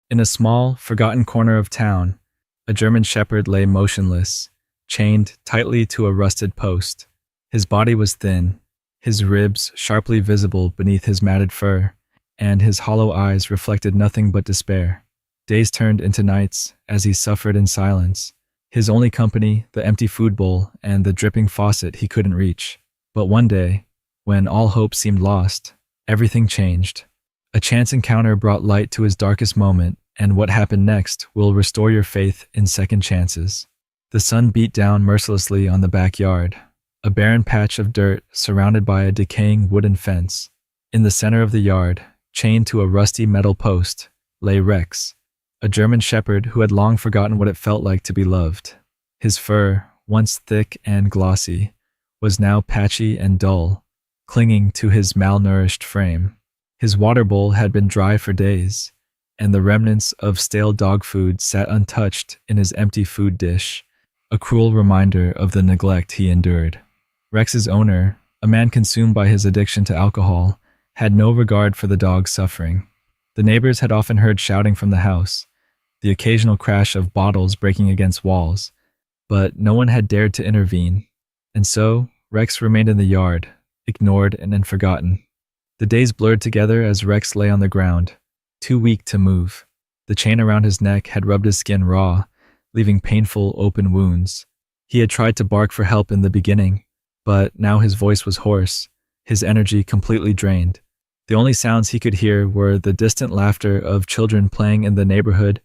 In a small, forgotten corner of town, a German shepherd lay motionless, chained tightly to a rusted post. His body was thin, his ribs sharply visible beneath his matted fur, and his hollow eyes reflected nothing but despair. Days turned into nights as he suffered in silence, his only company the empty food bowl and the dripping faucet he couldn't reach. But one day, when all hope seemed lost, everything changed. A chance encounter brought light to his darkest moment, and what happened next will restore your faith in second chances. The sun beat down mercilessly on the backyard, a barren patch of dirt surrounded by a decaying wooden fence. In the center of the yard, chained to a rusty metal post, lay Rex, a German shepherd who had long forgotten what it felt like to be loved. His fur, once thick and glossy, was now patchy and dull, clinging to his malnourished frame. His water bowl had been dry for days, and the remnants of stale dog food sat untouched in his empty food dish, a cruel reminder of the neglect he endured. Rex's owner, a man consumed by his addiction to alcohol, had no regard for the dog's suffering. The neighbors had often heard shouting from the house, the occasional crash of bottles breaking against walls, but no one had dared to intervene. And so, Rex remained in the yard, ignored and then forgotten. The days blurred together as Rex lay on the ground, too weak to move. The chain around his neck had rubbed his skin raw, leaving painful open wounds. He had tried to bark for help in the beginning, but now his voice was hoarse, his energy completely drained. The only sounds he could hear were the distant laughter of children playing in the neighborhood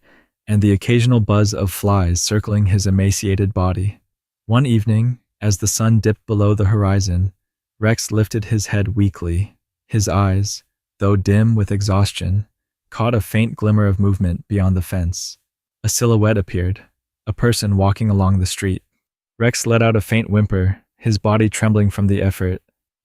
and the occasional buzz of flies circling his emaciated body. One evening, as the sun dipped below the horizon, Rex lifted his head weakly. His eyes, though dim with exhaustion, caught a faint glimmer of movement beyond the fence. A silhouette appeared, a person walking along the street. Rex let out a faint whimper, his body trembling from the effort.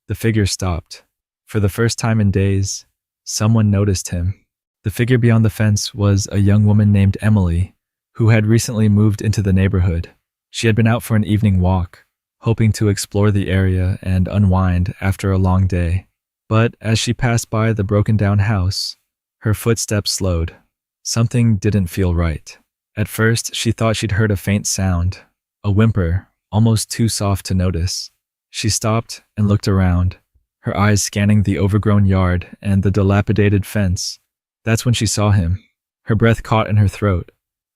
The figure stopped. For the first time in days, someone noticed him. The figure beyond the fence was a young woman named Emily, who had recently moved into the neighborhood. She had been out for an evening walk, hoping to explore the area and unwind after a long day. But as she passed by the broken-down house, her footsteps slowed. Something didn't feel right. At first, she thought she'd heard a faint sound, a whimper, almost too soft to notice. She stopped and looked around, her eyes scanning the overgrown yard and the dilapidated fence. That's when she saw him. Her breath caught in her throat.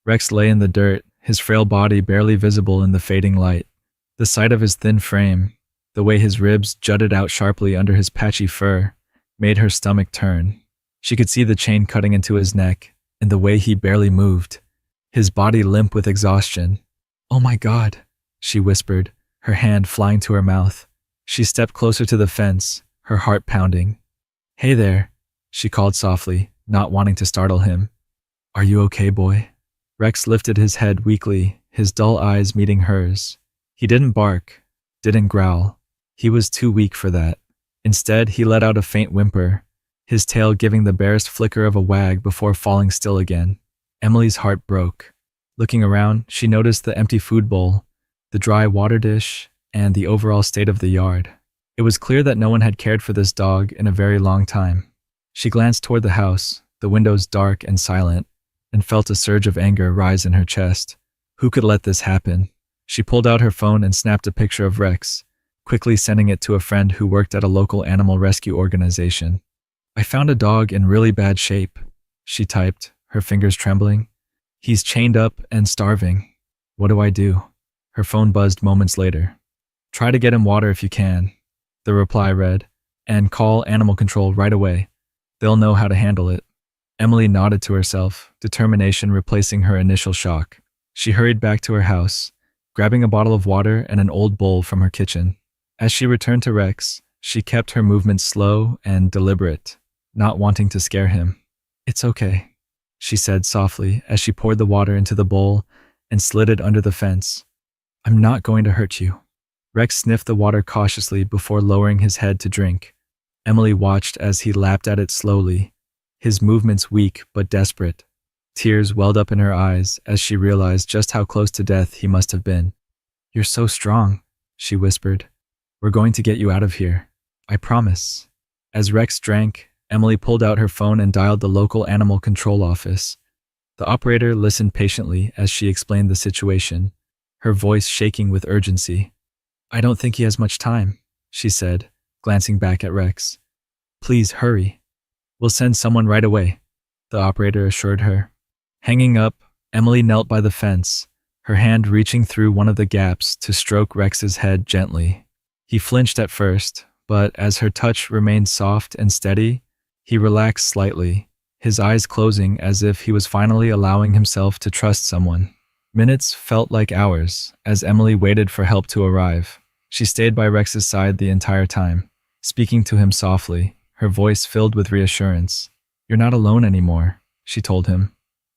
Rex lay in the dirt, his frail body barely visible in the fading light. The sight of his thin frame, the way his ribs jutted out sharply under his patchy fur, made her stomach turn. She could see the chain cutting into his neck, and the way he barely moved, his body limp with exhaustion. "Oh my God," she whispered, her hand flying to her mouth. She stepped closer to the fence, her heart pounding. "Hey there," she called softly, not wanting to startle him. "Are you okay, boy?" Rex lifted his head weakly, his dull eyes meeting hers. He didn't bark, didn't growl. He was too weak for that. Instead, he let out a faint whimper, his tail giving the barest flicker of a wag before falling still again. Emily's heart broke. Looking around, she noticed the empty food bowl, the dry water dish, and the overall state of the yard. It was clear that no one had cared for this dog in a very long time. She glanced toward the house, the windows dark and silent, and felt a surge of anger rise in her chest. Who could let this happen? She pulled out her phone and snapped a picture of Rex, quickly sending it to a friend who worked at a local animal rescue organization. "I found a dog in really bad shape," she typed, her fingers trembling. "He's chained up and starving. What do I do?" Her phone buzzed moments later. "Try to get him water if you can," the reply read, "and call animal control right away. They'll know how to handle it." Emily nodded to herself, determination replacing her initial shock. She hurried back to her house, grabbing a bottle of water and an old bowl from her kitchen. As she returned to Rex, she kept her movements slow and deliberate, not wanting to scare him. "It's okay," she said softly as she poured the water into the bowl and slid it under the fence. "I'm not going to hurt you." Rex sniffed the water cautiously before lowering his head to drink. Emily watched as he lapped at it slowly, his movements weak but desperate. Tears welled up in her eyes as she realized just how close to death he must have been. "You're so strong," she whispered. "We're going to get you out of here. I promise." As Rex drank, Emily pulled out her phone and dialed the local animal control office. The operator listened patiently as she explained the situation, her voice shaking with urgency. I don't think he has much time, she said, glancing back at Rex. Please hurry. We'll send someone right away, the operator assured her. Hanging up, Emily knelt by the fence, her hand reaching through one of the gaps to stroke Rex's head gently. He flinched at first, but as her touch remained soft and steady, he relaxed slightly, his eyes closing as if he was finally allowing himself to trust someone. Minutes felt like hours as Emily waited for help to arrive. She stayed by Rex's side the entire time, speaking to him softly, her voice filled with reassurance. You're not alone anymore, she told him.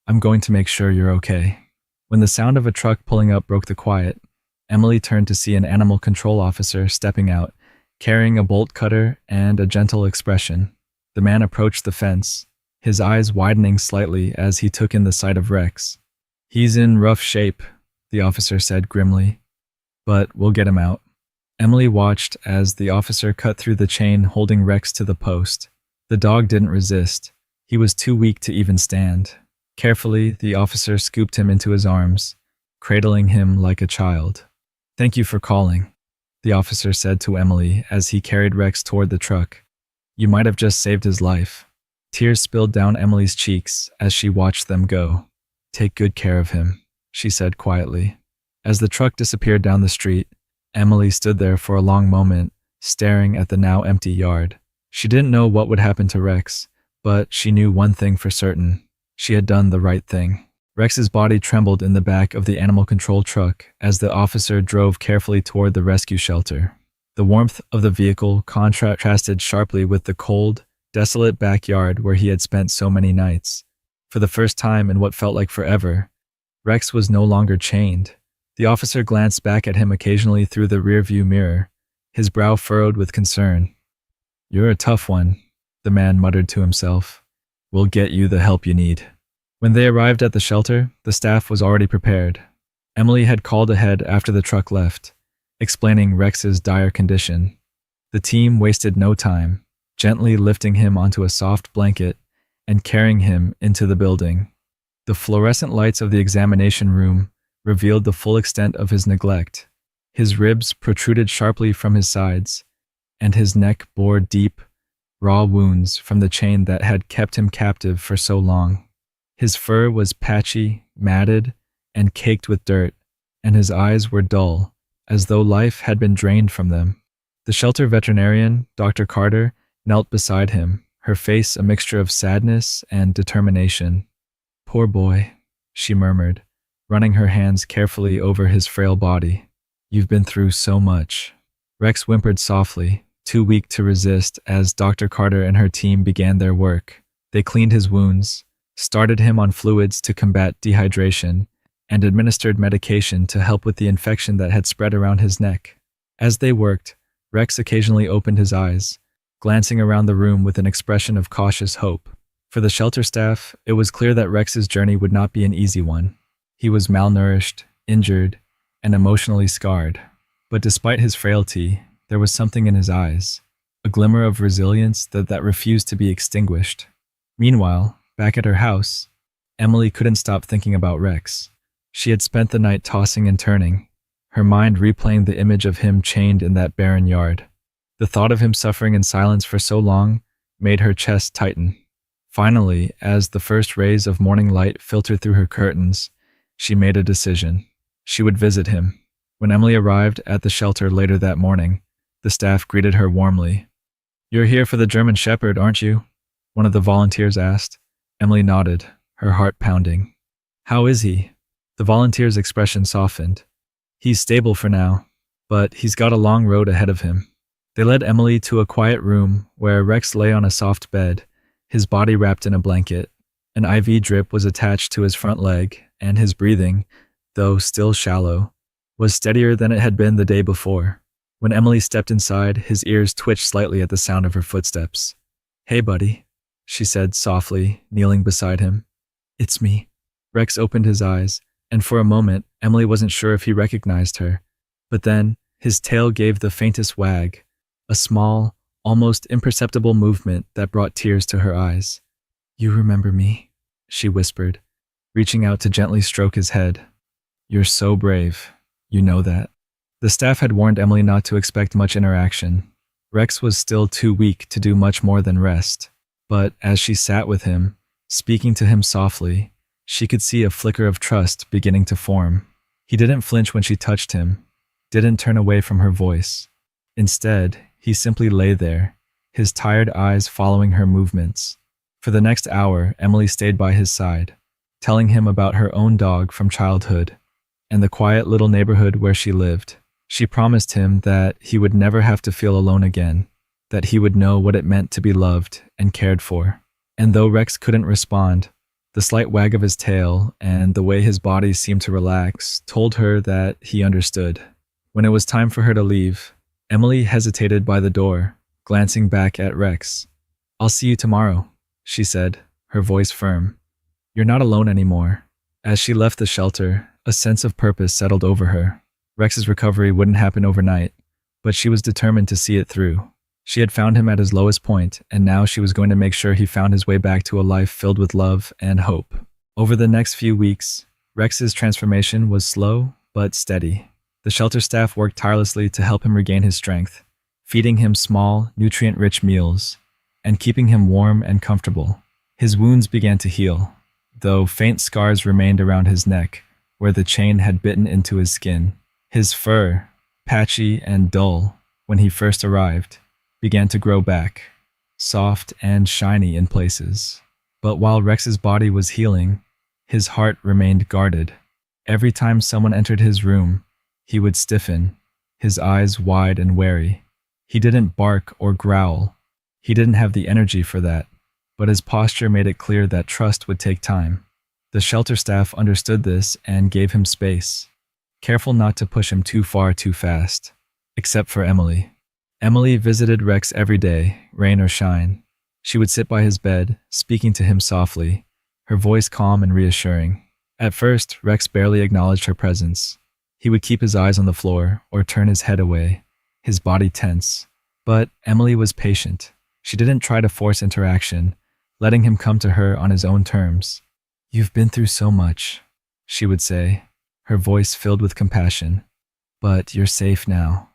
I'm going to make sure you're okay. When the sound of a truck pulling up broke the quiet, Emily turned to see an animal control officer stepping out, carrying a bolt cutter and a gentle expression. The man approached the fence, his eyes widening slightly as he took in the sight of Rex. He's in rough shape, the officer said grimly, but we'll get him out. Emily watched as the officer cut through the chain holding Rex to the post. The dog didn't resist. He was too weak to even stand. Carefully, the officer scooped him into his arms, cradling him like a child. Thank you for calling, the officer said to Emily as he carried Rex toward the truck. You might have just saved his life. Tears spilled down Emily's cheeks as she watched them go. Take good care of him, she said quietly. As the truck disappeared down the street, Emily stood there for a long moment, staring at the now empty yard. She didn't know what would happen to Rex, but she knew one thing for certain. She had done the right thing. Rex's body trembled in the back of the animal control truck as the officer drove carefully toward the rescue shelter. The warmth of the vehicle contrasted sharply with the cold, desolate backyard where he had spent so many nights. For the first time in what felt like forever, Rex was no longer chained. The officer glanced back at him occasionally through the rearview mirror, his brow furrowed with concern. You're a tough one, the man muttered to himself. We'll get you the help you need. When they arrived at the shelter, the staff was already prepared. Emily had called ahead after the truck left, explaining Rex's dire condition. The team wasted no time, gently lifting him onto a soft blanket and carrying him into the building. The fluorescent lights of the examination room revealed the full extent of his neglect. His ribs protruded sharply from his sides, and his neck bore deep, raw wounds from the chain that had kept him captive for so long. His fur was patchy, matted, and caked with dirt, and his eyes were dull, as though life had been drained from them. The shelter veterinarian, Dr. Carter, knelt beside him, her face a mixture of sadness and determination. Poor boy, she murmured, running her hands carefully over his frail body. You've been through so much. Rex whimpered softly, too weak to resist as Dr. Carter and her team began their work. They cleaned his wounds, started him on fluids to combat dehydration, and administered medication to help with the infection that had spread around his neck. As they worked, Rex occasionally opened his eyes, glancing around the room with an expression of cautious hope. For the shelter staff, it was clear that Rex's journey would not be an easy one. He was malnourished, injured, and emotionally scarred. But despite his frailty, there was something in his eyes, a glimmer of resilience that refused to be extinguished. Meanwhile, back at her house, Emily couldn't stop thinking about Rex. She had spent the night tossing and turning, her mind replaying the image of him chained in that barren yard. The thought of him suffering in silence for so long made her chest tighten. Finally, as the first rays of morning light filtered through her curtains, she made a decision. She would visit him. When Emily arrived at the shelter later that morning, the staff greeted her warmly. You're here for the German Shepherd, aren't you? One of the volunteers asked. Emily nodded, her heart pounding. How is he? The volunteer's expression softened. He's stable for now, but he's got a long road ahead of him. They led Emily to a quiet room where Rex lay on a soft bed, his body wrapped in a blanket. An IV drip was attached to his front leg, and his breathing, though still shallow, was steadier than it had been the day before. When Emily stepped inside, his ears twitched slightly at the sound of her footsteps. Hey, buddy, she said softly, kneeling beside him. It's me. Rex opened his eyes, and for a moment, Emily wasn't sure if he recognized her. But then, his tail gave the faintest wag, a small, almost imperceptible movement that brought tears to her eyes. You remember me, she whispered. reaching out to gently stroke his head. "You're so brave. You know that." The staff had warned Emily not to expect much interaction. Rex was still too weak to do much more than rest. But as she sat with him, speaking to him softly, she could see a flicker of trust beginning to form. He didn't flinch when she touched him, didn't turn away from her voice. Instead, he simply lay there, his tired eyes following her movements. For the next hour, Emily stayed by his side, telling him about her own dog from childhood and the quiet little neighborhood where she lived. She promised him that he would never have to feel alone again, that he would know what it meant to be loved and cared for. And though Rex couldn't respond, the slight wag of his tail and the way his body seemed to relax told her that he understood. When it was time for her to leave, Emily hesitated by the door, glancing back at Rex. "I'll see you tomorrow," she said, her voice firm. "You're not alone anymore." As she left the shelter, a sense of purpose settled over her. Rex's recovery wouldn't happen overnight, but she was determined to see it through. She had found him at his lowest point, and now she was going to make sure he found his way back to a life filled with love and hope. Over the next few weeks, Rex's transformation was slow but steady. The shelter staff worked tirelessly to help him regain his strength, feeding him small, nutrient-rich meals, and keeping him warm and comfortable. His wounds began to heal, though faint scars remained around his neck, where the chain had bitten into his skin. His fur, patchy and dull when he first arrived, began to grow back, soft and shiny in places. But while Rex's body was healing, his heart remained guarded. Every time someone entered his room, he would stiffen, his eyes wide and wary. He didn't bark or growl. He didn't have the energy for that, but his posture made it clear that trust would take time. The shelter staff understood this and gave him space, careful not to push him too far too fast. Except for Emily. Emily visited Rex every day, rain or shine. She would sit by his bed, speaking to him softly, her voice calm and reassuring. At first, Rex barely acknowledged her presence. He would keep his eyes on the floor or turn his head away, his body tense. But Emily was patient. She didn't try to force interaction, letting him come to her on his own terms. "You've been through so much," she would say, her voice filled with compassion. "But you're safe now.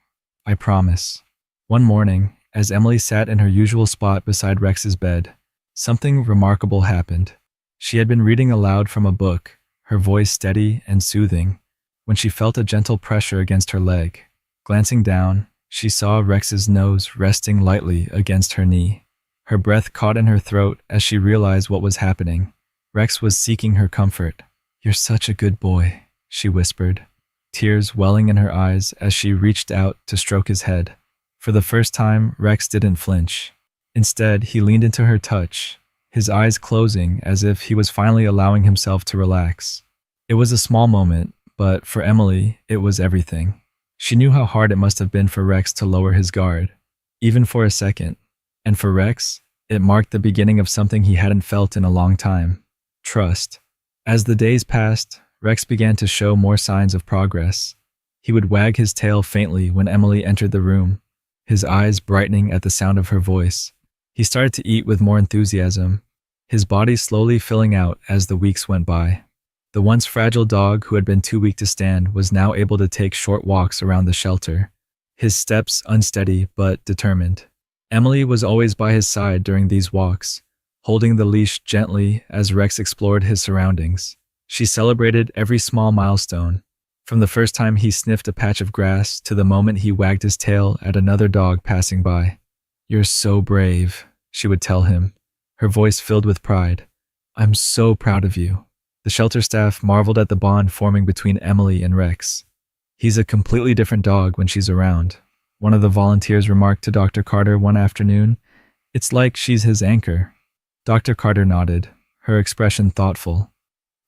I promise." One morning, as Emily sat in her usual spot beside Rex's bed, something remarkable happened. She had been reading aloud from a book, her voice steady and soothing, when she felt a gentle pressure against her leg. Glancing down, she saw Rex's nose resting lightly against her knee. Her breath caught in her throat as she realized what was happening. Rex was seeking her comfort. "You're such a good boy," she whispered, tears welling in her eyes as she reached out to stroke his head. For the first time, Rex didn't flinch. Instead, he leaned into her touch, his eyes closing as if he was finally allowing himself to relax. It was a small moment, but for Emily, it was everything. She knew how hard it must have been for Rex to lower his guard, even for a second. And for Rex, it marked the beginning of something he hadn't felt in a long time: trust. As the days passed, Rex began to show more signs of progress. He would wag his tail faintly when Emily entered the room, his eyes brightening at the sound of her voice. He started to eat with more enthusiasm, his body slowly filling out as the weeks went by. The once fragile dog who had been too weak to stand was now able to take short walks around the shelter, his steps unsteady but determined. Emily was always by his side during these walks, holding the leash gently as Rex explored his surroundings. She celebrated every small milestone, from the first time he sniffed a patch of grass to the moment he wagged his tail at another dog passing by. "You're so brave," she would tell him, her voice filled with pride. "I'm so proud of you." The shelter staff marveled at the bond forming between Emily and Rex. "He's a completely different dog when she's around," one of the volunteers remarked to Dr. Carter one afternoon. "It's like she's his anchor." Dr. Carter nodded, her expression thoughtful.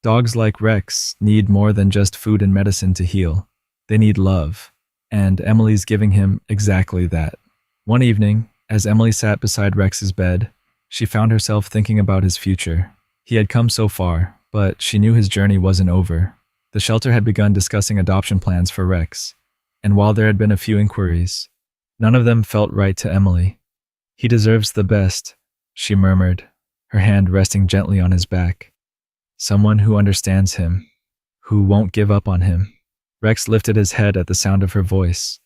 Dogs like Rex need more than just food and medicine to heal. They need love, and Emily's giving him exactly that. One evening, as Emily sat beside Rex's bed, she found herself thinking about his future. He had come so far, but she knew his journey wasn't over. The shelter had begun discussing adoption plans for Rex, and while there had been a few inquiries, none of them felt right to Emily. "He deserves the best," she murmured, her hand resting gently on his back. someone who understands him, who won't give up on him. Rex lifted his head at the sound of her voice,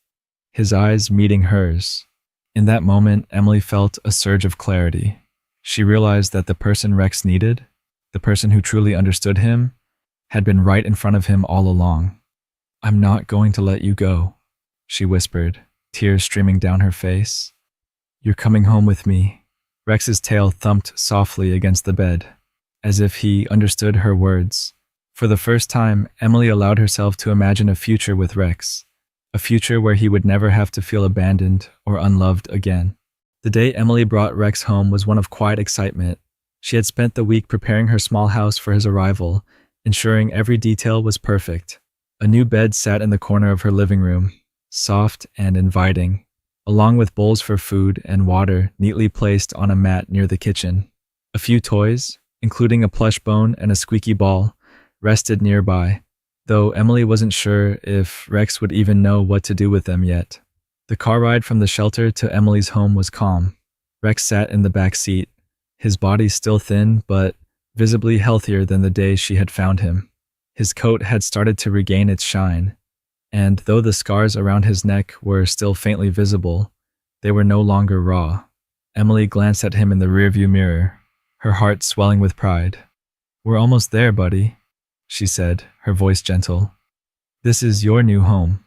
his eyes meeting hers. In that moment, Emily felt a surge of clarity. She realized that the person Rex needed, the person who truly understood him, had been right in front of him all along. "I'm not going to let you go," she whispered, tears streaming down her face. "You're coming home with me." Rex's tail thumped softly against the bed, as if he understood her words. For the first time, Emily allowed herself to imagine a future with Rex, a future where he would never have to feel abandoned or unloved again. The day Emily brought Rex home was one of quiet excitement. She had spent the week preparing her small house for his arrival, ensuring every detail was perfect. A new bed sat in the corner of her living room, soft and inviting, along with bowls for food and water neatly placed on a mat near the kitchen. A few toys, including a plush bone and a squeaky ball, rested nearby, though Emily wasn't sure if Rex would even know what to do with them yet. The car ride from the shelter to Emily's home was calm. Rex sat in the back seat, his body still thin but visibly healthier than the day she had found him. His coat had started to regain its shine, and though the scars around his neck were still faintly visible, they were no longer raw. Emily glanced at him in the rearview mirror, her heart swelling with pride. "We're almost there, buddy," she said, her voice gentle. "This is your new home."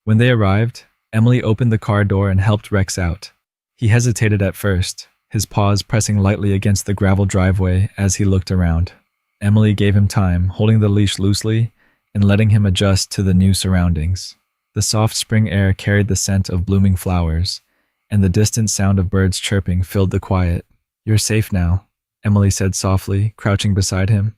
When they arrived, Emily opened the car door and helped Rex out. He hesitated at first, his paws pressing lightly against the gravel driveway as he looked around. Emily gave him time, holding the leash loosely and letting him adjust to the new surroundings. The soft spring air carried the scent of blooming flowers, and the distant sound of birds chirping filled the quiet. "You're safe now," Emily said softly, crouching beside him.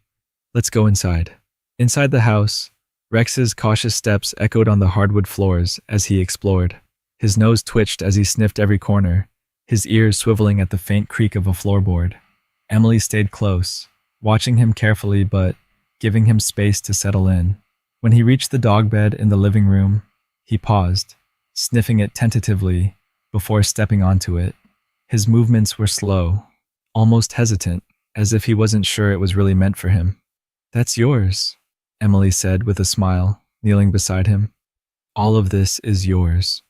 "Let's go inside." Inside the house, Rex's cautious steps echoed on the hardwood floors as he explored. His nose twitched as he sniffed every corner, his ears swiveling at the faint creak of a floorboard. Emily stayed close, watching him carefully but giving him space to settle in. When he reached the dog bed in the living room, he paused, sniffing it tentatively before stepping onto it. His movements were slow, almost hesitant, as if he wasn't sure it was really meant for him. "That's yours," Emily said with a smile, kneeling beside him. "All of this is yours."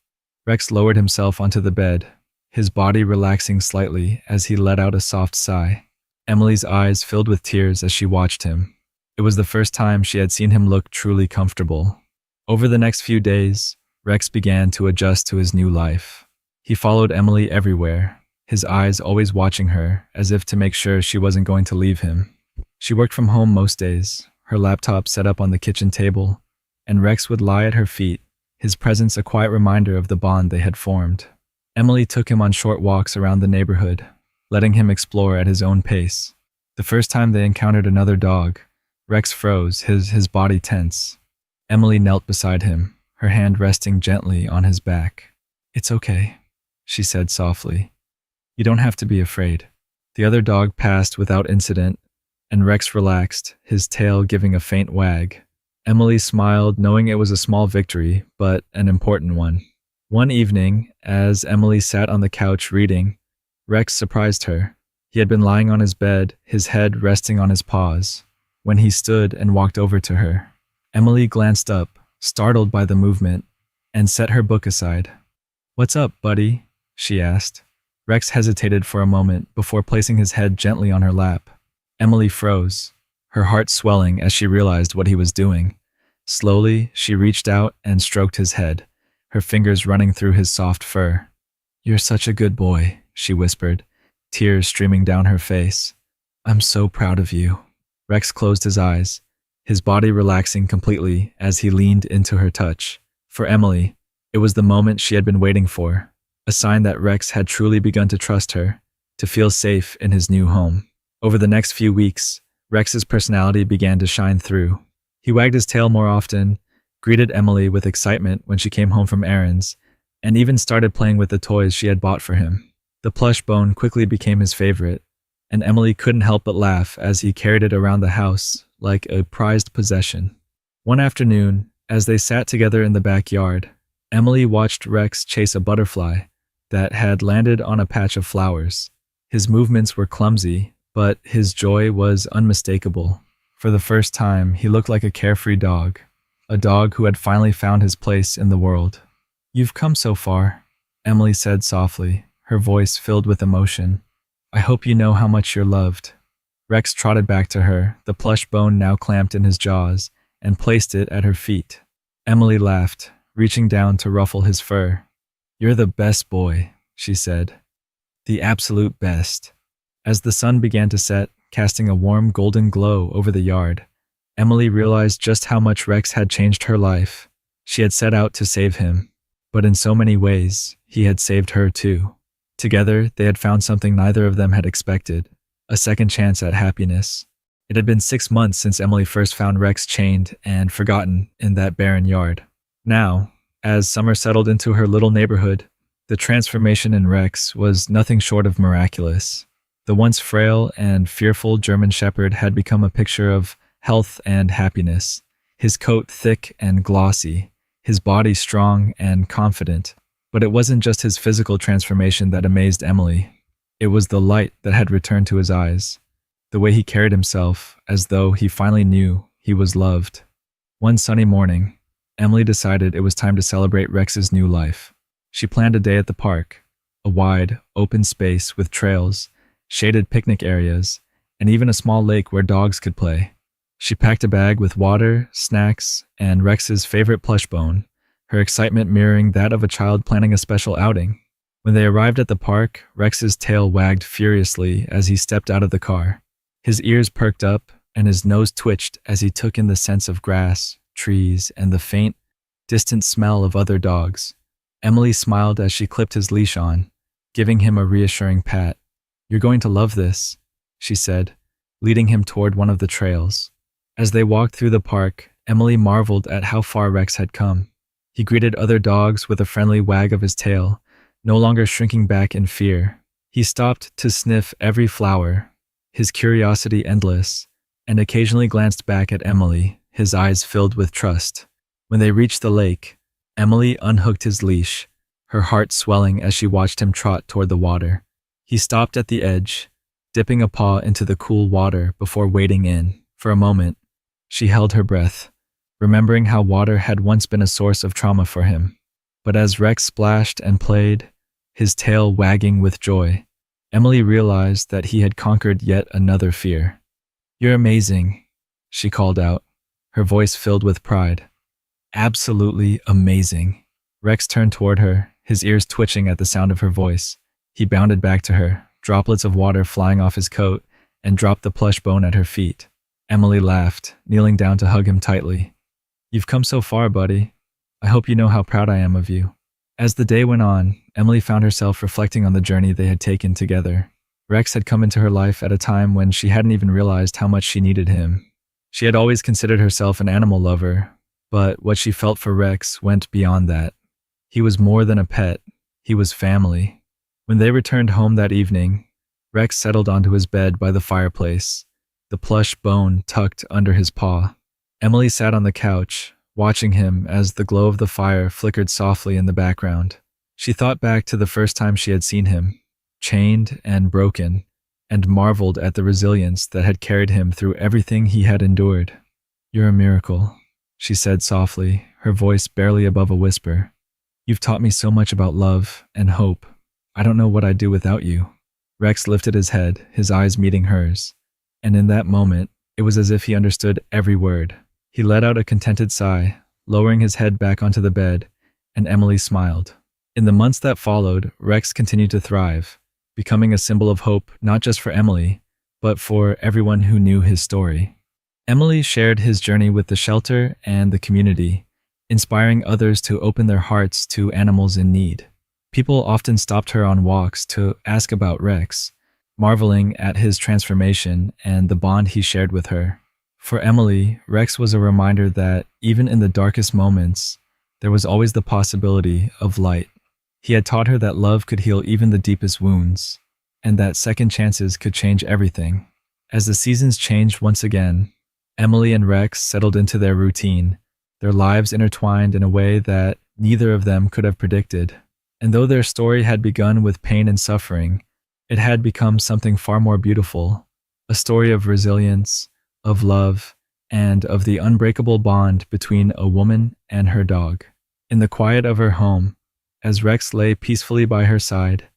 Rex lowered himself onto the bed, his body relaxing slightly as he let out a soft sigh. Emily's eyes filled with tears as she watched him. It was the first time she had seen him look truly comfortable. Over the next few days, Rex began to adjust to his new life. He followed Emily everywhere, his eyes always watching her as if to make sure she wasn't going to leave him. She worked from home most days, her laptop set up on the kitchen table, and Rex would lie at her feet, his presence a quiet reminder of the bond they had formed. Emily took him on short walks around the neighborhood, letting him explore at his own pace. The first time they encountered another dog, Rex froze, his body tense. Emily knelt beside him, her hand resting gently on his back. "It's okay," she said softly. "You don't have to be afraid." The other dog passed without incident, and Rex relaxed, his tail giving a faint wag. Emily smiled, knowing it was a small victory, but an important one. One evening, as Emily sat on the couch reading, Rex surprised her. He had been lying on his bed, his head resting on his paws, when he stood and walked over to her. Emily glanced up, startled by the movement, and set her book aside. "What's up, buddy?" she asked. Rex hesitated for a moment before placing his head gently on her lap. Emily froze, her heart swelling as she realized what he was doing. Slowly, she reached out and stroked his head, her fingers running through his soft fur. "You're such a good boy," she whispered, tears streaming down her face. "I'm so proud of you." Rex closed his eyes, his body relaxing completely as he leaned into her touch. For Emily, it was the moment she had been waiting for, a sign that Rex had truly begun to trust her, to feel safe in his new home. Over the next few weeks, Rex's personality began to shine through. He wagged his tail more often, greeted Emily with excitement when she came home from errands, and even started playing with the toys she had bought for him. The plush bone quickly became his favorite, and Emily couldn't help but laugh as he carried it around the house like a prized possession. One afternoon, as they sat together in the backyard, Emily watched Rex chase a butterfly that had landed on a patch of flowers. His movements were clumsy, but his joy was unmistakable. For the first time, he looked like a carefree dog, a dog who had finally found his place in the world. "You've come so far," Emily said softly, her voice filled with emotion. "I hope you know how much you're loved." Rex trotted back to her, the plush bone now clamped in his jaws, and placed it at her feet. Emily laughed, reaching down to ruffle his fur. "You're the best boy," she said. "The absolute best." As the sun began to set, casting a warm golden glow over the yard, Emily realized just how much Rex had changed her life. She had set out to save him, but in so many ways, he had saved her too. Together, they had found something neither of them had expected, a second chance at happiness. It had been 6 months since Emily first found Rex chained and forgotten in that barren yard. Now, as summer settled into her little neighborhood, the transformation in Rex was nothing short of miraculous. The once frail and fearful German Shepherd had become a picture of health and happiness, his coat thick and glossy, his body strong and confident. But it wasn't just his physical transformation that amazed Emily. It was the light that had returned to his eyes, the way he carried himself as though he finally knew he was loved. One sunny morning, Emily decided it was time to celebrate Rex's new life. She planned a day at the park, a wide, open space with trails, shaded picnic areas, and even a small lake where dogs could play. She packed a bag with water, snacks, and Rex's favorite plush bone, her excitement mirroring that of a child planning a special outing. When they arrived at the park, Rex's tail wagged furiously as he stepped out of the car. His ears perked up, and his nose twitched as he took in the scents of grass, trees, and the faint, distant smell of other dogs. Emily smiled as she clipped his leash on, giving him a reassuring pat. "You're going to love this," she said, leading him toward one of the trails. As they walked through the park, Emily marveled at how far Rex had come. He greeted other dogs with a friendly wag of his tail, no longer shrinking back in fear. He stopped to sniff every flower, his curiosity endless, and occasionally glanced back at Emily, his eyes filled with trust. When they reached the lake, Emily unhooked his leash, her heart swelling as she watched him trot toward the water. He stopped at the edge, dipping a paw into the cool water before wading in. For a moment, she held her breath, remembering how water had once been a source of trauma for him. But as Rex splashed and played, his tail wagging with joy, Emily realized that he had conquered yet another fear. "You're amazing," she called out, her voice filled with pride. "Absolutely amazing." Rex turned toward her, his ears twitching at the sound of her voice. He bounded back to her, droplets of water flying off his coat, and dropped the plush bone at her feet. Emily laughed, kneeling down to hug him tightly. "You've come so far, buddy. I hope you know how proud I am of you." As the day went on, Emily found herself reflecting on the journey they had taken together. Rex had come into her life at a time when she hadn't even realized how much she needed him. She had always considered herself an animal lover, but what she felt for Rex went beyond that. He was more than a pet, he was family. When they returned home that evening, Rex settled onto his bed by the fireplace, the plush bone tucked under his paw. Emily sat on the couch, watching him as the glow of the fire flickered softly in the background. She thought back to the first time she had seen him, chained and broken, and marveled at the resilience that had carried him through everything he had endured. "You're a miracle," she said softly, her voice barely above a whisper. "You've taught me so much about love and hope. I don't know what I'd do without you." Rex lifted his head, his eyes meeting hers, and in that moment, it was as if he understood every word. He let out a contented sigh, lowering his head back onto the bed, and Emily smiled. In the months that followed, Rex continued to thrive, becoming a symbol of hope not just for Emily, but for everyone who knew his story. Emily shared his journey with the shelter and the community, inspiring others to open their hearts to animals in need. People often stopped her on walks to ask about Rex, marveling at his transformation and the bond he shared with her. For Emily, Rex was a reminder that even in the darkest moments, there was always the possibility of light. He had taught her that love could heal even the deepest wounds, and that second chances could change everything. As the seasons changed once again, Emily and Rex settled into their routine, their lives intertwined in a way that neither of them could have predicted. And though their story had begun with pain and suffering, it had become something far more beautiful, a story of resilience, of love, and of the unbreakable bond between a woman and her dog. In the quiet of her home, as Rex lay peacefully by her side,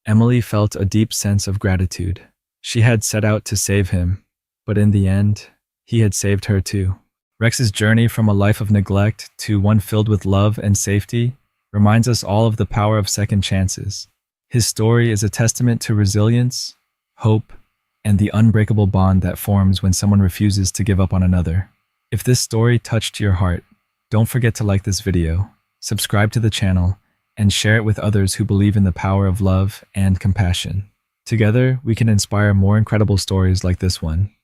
Emily felt a deep sense of gratitude. She had set out to save him, but in the end, he had saved her too. Rex's journey from a life of neglect to one filled with love and safety reminds us all of the power of second chances. His story is a testament to resilience, hope, and the unbreakable bond that forms when someone refuses to give up on another. If this story touched your heart, don't forget to like this video, subscribe to the channel, and share it with others who believe in the power of love and compassion. Together, we can inspire more incredible stories like this one.